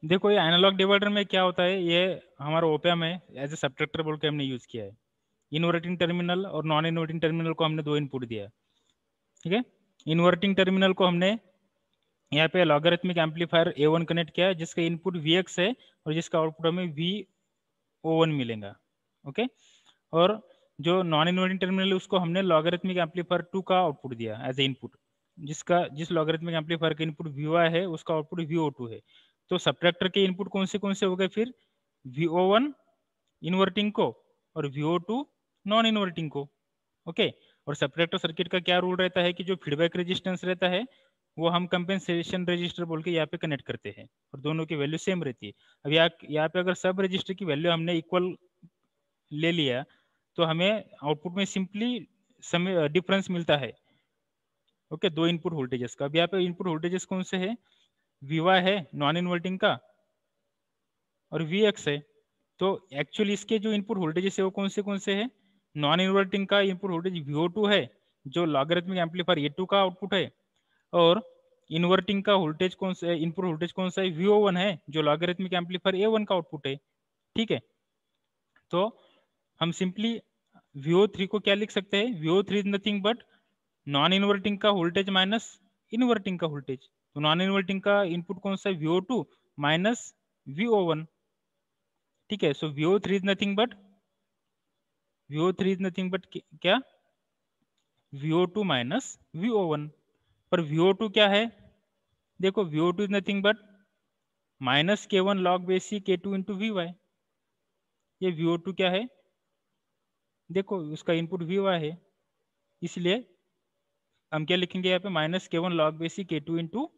देखो ये analogue divider में क्या होता है, ये हमारा ओपैम है, एज ए सबट्रैक्टर बोल के हमने यूज किया है। इन्वर्टिंग टर्मिनल और नॉन इन्वर्टिंग टर्मिनल को हमने दो इनपुट दिया, ठीक है। इन्वर्टिंग टर्मिनल को हमने यहाँ पे लॉगरिथमिक एम्पलीफायर A1 कनेक्ट किया है, जिसका इनपुट Vx है और जिसका आउटपुट हमें VO1 मिलेगा, ओके। और जो नॉन इन्वर्टिंग टर्मिनल है उसको हमने लॉगरिथमिक एम्पलीफायर 2 का आउटपुट दिया एज ए इनपुट, जिस लॉगरिथमिक एम्पलीफायर का इनपुट Vy है उसका आउटपुट VO2 है। तो सब्ट्रैक्टर के इनपुट कौन से हो गए फिर, VO1 इन्वर्टिंग को और VO2 नॉन इन्वर्टिंग को, ओके। और सब्ट्रैक्टर सर्किट का क्या रूल रहता है कि जो फीडबैक रेजिस्टेंस रहता है वो हम कंपेंसेशन रजिस्टर बोल के यहाँ पे कनेक्ट करते हैं और दोनों की वैल्यू सेम रहती है। अब यहाँ पे अगर सब रजिस्टर की वैल्यू हमने इक्वल ले लिया तो हमें आउटपुट में सिंपली समय डिफरेंस मिलता है, ओके, दो इनपुट वोल्टेजेस का। अब यहाँ पे इनपुट वोल्टेजेस कौन से है, Vy है नॉन इन्वर्टिंग का और Vx है। तो एक्चुअली इसके जो इनपुट वोल्टेजेस है वो कौन से है, नॉन इन्वर्टिंग का इनपुट वोल्टेज VO2 है जो लॉगरिथमिक एम्पलीफायर A2 का आउटपुट है, और इन्वर्टिंग का वोल्टेज कौन सा है, इनपुट वोल्टेज कौन सा है, VO1 है जो लॉगरिथमिक एम्पलीफायर A1 का आउटपुट है, ठीक है। तो हम सिंपली VO3 को क्या लिख सकते हैं, VO3 is nothing but non inverting का वोल्टेज माइनस इन्वर्टिंग का वोल्टेज। तो नॉन इन्वर्टिंग का इनपुट कौन सा है, VO2 माइनस VO1, ठीक है। सो VO3 इज नथिंग बट क्या, VO2 माइनस VO1। पर VO2 क्या है, देखो VO2 is nothing but minus K1 log base C K2 into Vy। ये VO2 क्या है, देखो उसका इनपुट Vy है, इसलिए हम क्या लिखेंगे यहाँ पे, minus K1 log base C K2 into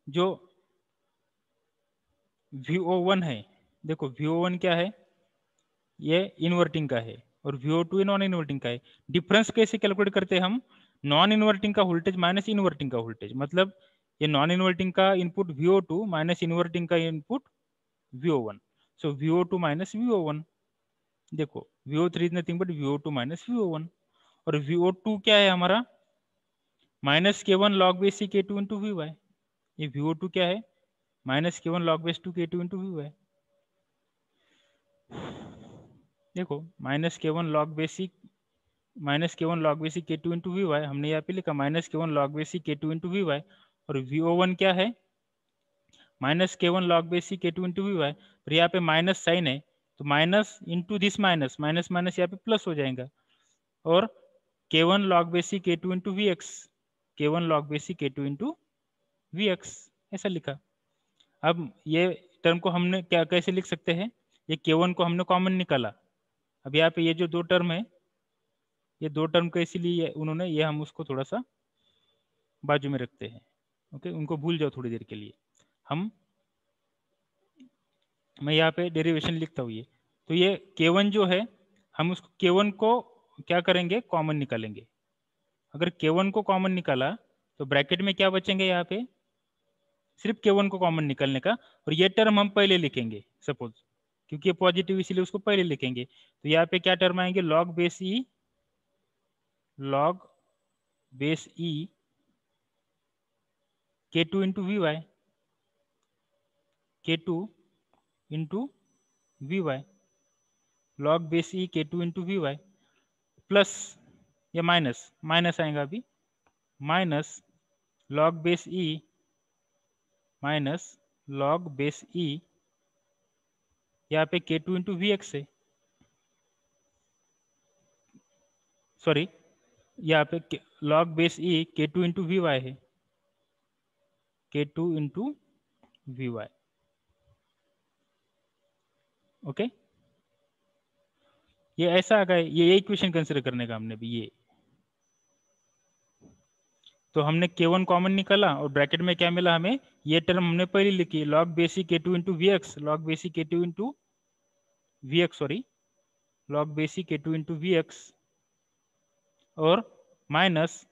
जो VO1 है। देखो VO1 क्या है, ये इन्वर्टिंग का है और VO2 नॉन इन्वर्टिंग का है। डिफरेंस कैसे कैलकुलेट करते हैं हम, नॉन इन्वर्टिंग का वोल्टेज माइनस इन्वर्टिंग का वोल्टेज, मतलब ये नॉन इन्वर्टिंग का इनपुट VO2 माइनस इन्वर्टिंग का इनपुट VO1। सो VO2 माइनस VO1, देखो VO3 is nothing but VO2 minus VO1। और VO2 क्या है हमारा, minus K1 log base C K2 into Vy। ये VO2 क्या है, minus K1 log base 2 K2 into Vy। देखो minus K1 log base K2 into Vy हमने यहाँ पे लिखा, minus K1 log base K2 into Vy। और VO1 क्या है, minus K1 log base K2 into Vy। पर यहाँ पे माइनस साइन है तो minus into this minus, minus minus यहाँ पे प्लस हो जाएगा। और K1 log base K2 into Vx, K1 log base K2 into Vx, ऐसा लिखा। अब ये टर्म को हमने क्या कैसे लिख सकते हैं, ये K1 को हमने कॉमन निकाला। अब यहाँ पे ये जो दो टर्म है, ये दो टर्म का इसीलिए उन्होंने, ये हम उसको थोड़ा सा बाजू में रखते हैं, ओके, उनको भूल जाओ थोड़ी देर के लिए। मैं यहाँ पे डेरिवेशन लिखता हूँ ये। तो ये K1 जो है, हम उसको K1 को क्या करेंगे, कॉमन निकालेंगे। अगर K1 को कॉमन निकाला तो ब्रैकेट में क्या बचेंगे, यहाँ पे सिर्फ K1 को कॉमन निकालने का, और ये टर्म हम पहले लिखेंगे सपोज, क्योंकि ये पॉजिटिव इसलिए उसको पहले लिखेंगे। तो यहाँ पे क्या टर्म आएंगे, log base e K2 into Vy, K2 into Vy, log base e K2 into Vy plus या माइनस, माइनस आएगा अभी, minus log base e minus log base e, यहाँ पे K2 इंटू Vx है, सॉरी यहाँ पे log base e K2 into Vy है, K2 into Vy, okay. ये ऐसा आ गया, ये इक्वेशन कंसिडर करने का हमने भी ये। तो हमने K1 कॉमन निकाला और ब्रैकेट में क्या मिला हमें, ये टर्म हमने पहले लिखी, log base e K2 into Vx, log base e K2 into Vx, sorry log base e K2 into Vx, और minus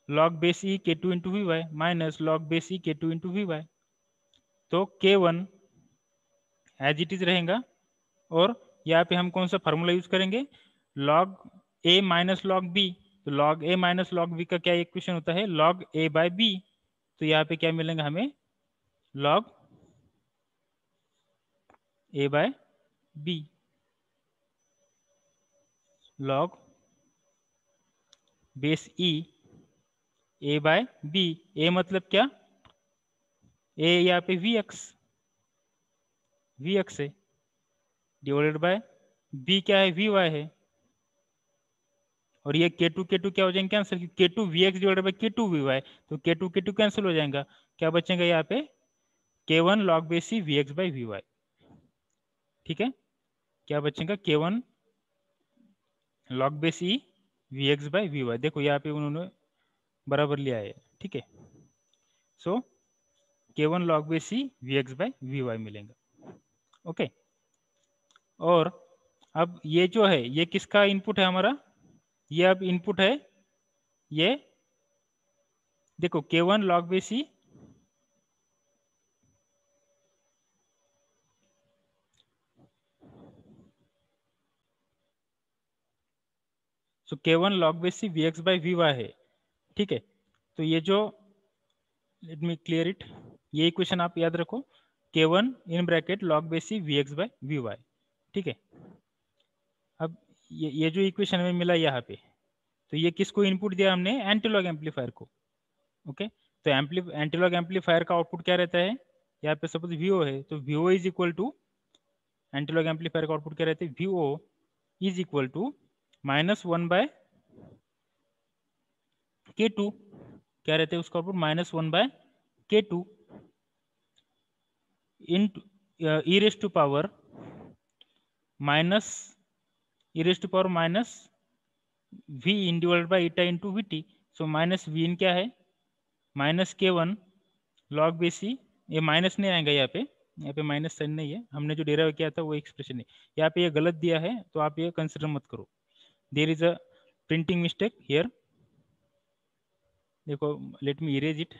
log base e K2 into Vy minus log base e K2 into Vy। तो K1 as it is रहेगा, और यहाँ पे हम कौन सा formula use करेंगे, लॉग ए माइनस लॉग बी। तो लॉग ए माइनस लॉग बी का क्या इक्वेशन होता है, लॉग ए बाय बी। तो यहाँ पे क्या मिलेगा हमें, लॉग ए बाय बी, लॉग बेस ई ए बाय बी। ए मतलब क्या, ए यहाँ पे वी एक्स है, डिवाइडेड बाय बी क्या है, वी वाई है। और ये के टू क्या हो जाएंगे cancel, K two we X divided by के टू वी वाई, तो के टू कैंसिल हो जाएगा। क्या बचेगा यहाँ पे, K one log base C V x by we Y. ठीक है, क्या बचेगा, K one log base E V x by we Y. देखो यहाँ पे उन्होंने बराबर लिया है। ठीक है, so K one log base C V x by we Y मिलेगा। ओके, और अब ये जो है ये किसका इनपुट है हमारा, ये अब इनपुट है, ये देखो K one log base C, so K one log base C V x by we Y है। ठीक है, तो ये जो, लेट मी क्लियर इट, ये इक्वेशन आप याद रखो, K one in bracket log base C V x by we Y. ठीक है, अब ये जो इक्वेशन हमें मिला यहाँ पे, तो ये किसको इनपुट दिया हमने, एंटीलॉग एम्पलीफायर को। ओके, तो एंटीलॉग एम्पलीफायर का आउटपुट क्या रहता है, यहाँ पे सपोज वीओ है, तो VO is equal to, antilog amplifier का आउटपुट क्या रहता है, VO is equal to -1 by K two, क्या रहता है उसका output, -1 by K two in E raise to power minus E raise to power minus V in divided by eta into V T. So minus V इन क्या है, minus के one log B C, ये minus नहीं आएगा यहाँ पे minus sign नहीं है, हमने जो डेराइव किया था वो एक्सप्रेशन है। यहाँ पे ये गलत दिया है तो आप ये कंसिडर मत करो, there is a printing mistake here. देखो लेट मी इरेज इट,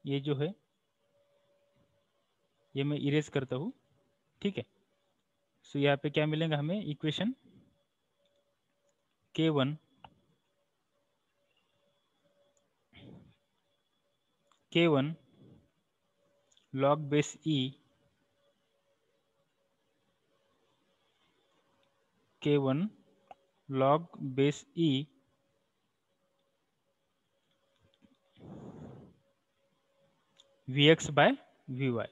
ये जो है ये मैं इरेज करता हूँ। ठीक है, सो यहाँ पे क्या मिलेगा हमें, इक्वेशन के one log base E, K one log base E V X by V Y,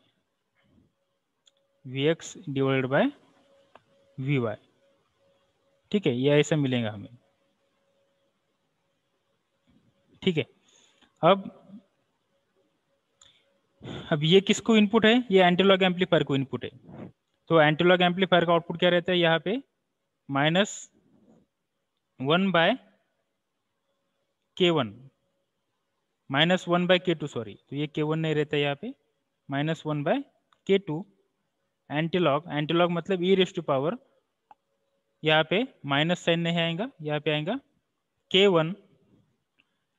V X divided by V Y. ठीक है, ये ऐसा मिलेगा हमें। ठीक है, अब ये किसको इनपुट है, ये एंटीलॉग एम्पलीफायर को इनपुट है। तो एंटीलॉग एम्पलीफायर का आउटपुट क्या रहता है यहाँ पे, -1 बाय के one, -1 by K to, sorry, तो ये के वन नहीं रहता है यहाँ पे, -1 बाय के टू एंटीलॉग मतलब ई रेस टू पावर, यहाँ पे माइनस साइन नहीं आएगा, यहाँ पे आएगा K one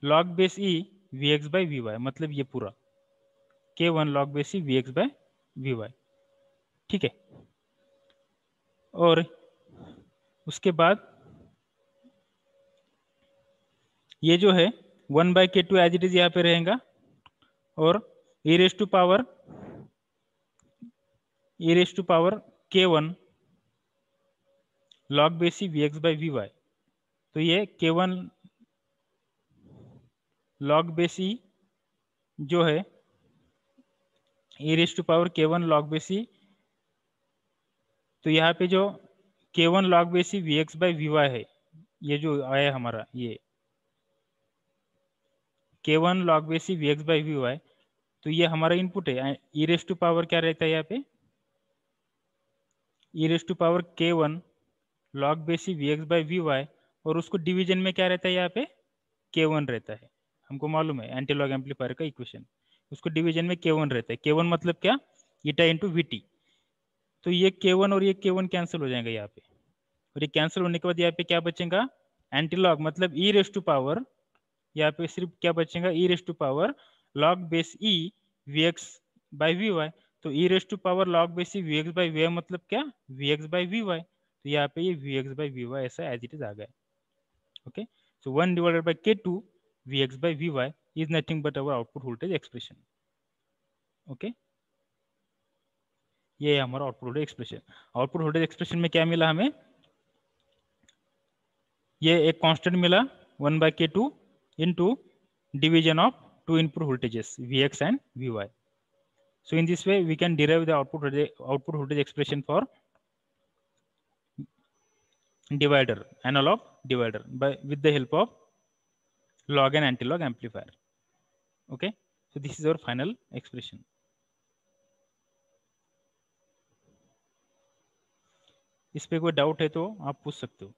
log base E V x by we Y, मतलब ये पूरा K one log base E V x by we Y. ठीक है, और उसके बाद ये जो है 1 बाई के टू एज इट इज यहाँ पे रहेगा, और E raise to power K one log base E V x by we Y, तो ये K one log base E जो है E raise to power K one log base E, तो यहाँ पे जो K one log base E V x by we Y है, ये जो आया हमारा ये K one log base E V x by we Y, तो ये हमारा इनपुट है। ई रेस टू पावर क्या रहता है यहाँ पे, E raise to power K one log base E V x by we Y, और उसको डिवीजन में क्या रहता है यहाँ पे, के वन रहता है। हमको मालूम है एंटीलॉग एम्पलीफायर का इक्वेशन, उसको डिवीजन में के वन रहता है। के वन मतलब क्या, ईटा इंटू वी टी, तो ये के वन और ये के वन कैंसिल हो जाएगा यहाँ पे, और ये कैंसिल होने के बाद यहाँ पे क्या बचेगा, एंटीलॉग मतलब ई रेस टू पावर, यहाँ पे सिर्फ क्या बचेगा, e raise to power log base E V x by we Y, तो e raise to power log base E V x by we Y मतलब क्या, v x by we Y, तो यहाँ पे ये v x by we y ऐसा as it is आ गया। ओके, सो 1 डिवाइडेड बाई के two we x by we y is nothing but our output voltage expression. Okay, ये है हमारा output voltage expression. Output voltage expression में क्या मिला हमें, ये एक कांस्टेंट मिला 1/k2 into division of two input voltages Vx and Vy. So in this way we can derive the output voltage expression for divider, analog divider, by with the help of log and anti-log amplifier. Okay, so this is our final expression. इस पे कोई doubt है तो आप पूछ सकते हो।